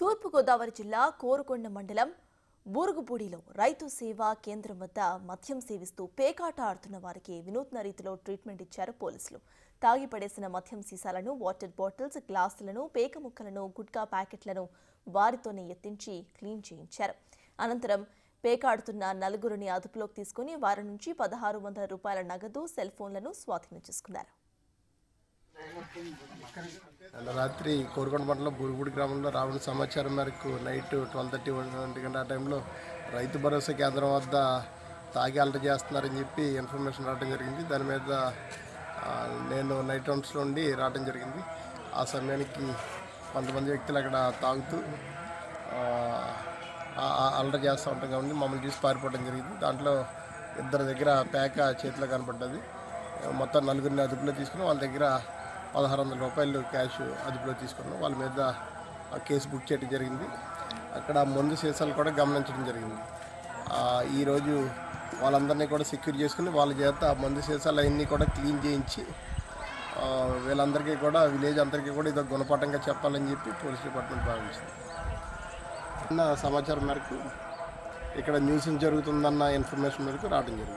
తూర్పుగోదావరి జిల్లా కోరుకొండ మండలం బూరుగుపూడిలో రైతు సేవా కేంద్రం వద్ద మద్యం సేవిస్తూ పేకాట ఆడుతున్న వారికి వినూత్న రీతిలో ట్రీట్మెంట్ ఇచ్చారు పోలీసులు. తాగి పడేసిన మద్యం సీసాలను, వాటర్ బాటిల్స్, గ్లాసులను, పేక ముక్కలను, గుట్కా ప్యాకెట్లను వారితోనే ఎత్తించి క్లీన్ చేయించారు. అనంతరం పేకాడుతున్న నలుగురిని అదుపులోకి తీసుకుని వారి నుంచి 1600 రూపాయల నగదు, సెల్ ఫోన్లను స్వాధీనం చేసుకున్నారు. రాత్రి కోరుకొండ మండలం బూరుగుపూడి గ్రామంలో రావణ సమాచారం మేరకు నైట్ 12:30 గంట ఆ టైంలో రైతు భరోసా కేంద్రం వద్ద తాగి అలర్ట్ చేస్తున్నారని చెప్పి ఇన్ఫర్మేషన్ రావడం జరిగింది. దాని మీద నేను నైట్ రౌండ్స్లో ఉండి రావడం జరిగింది. ఆ సమయానికి కొంతమంది వ్యక్తులు అక్కడ తాగుతూ అలర్ట్ చేస్తూ ఉంటాం కాబట్టి మమ్మల్ని చూసి పారిపోవడం జరిగింది. దాంట్లో ఇద్దరి దగ్గర పేక చేతిలో కనపడ్డది. మొత్తం నలుగురిని అదుపులో తీసుకుని వాళ్ళ దగ్గర 1600 రూపాయలు క్యాష్ అదుపులో తీసుకున్నాం. వాళ్ళ మీద కేసు బుక్ చేయడం జరిగింది. అక్కడ మందు సీసాలు కూడా గమనించడం జరిగింది. ఈరోజు వాళ్ళందరినీ కూడా సెక్యూర్ చేసుకుని వాళ్ళ చేత మందు సీసాలు అవన్నీ కూడా క్లీన్ చేయించి వీళ్ళందరికీ కూడా విలేజ్ అందరికీ కూడా ఇదో గుణపాఠంగా చెప్పాలని చెప్పి పోలీస్ డిపార్ట్మెంట్ భావించింది. సమాచారం మేరకు ఇక్కడ న్యూస్ జరుగుతుందన్న ఇన్ఫర్మేషన్ మేరకు రావడం జరిగింది.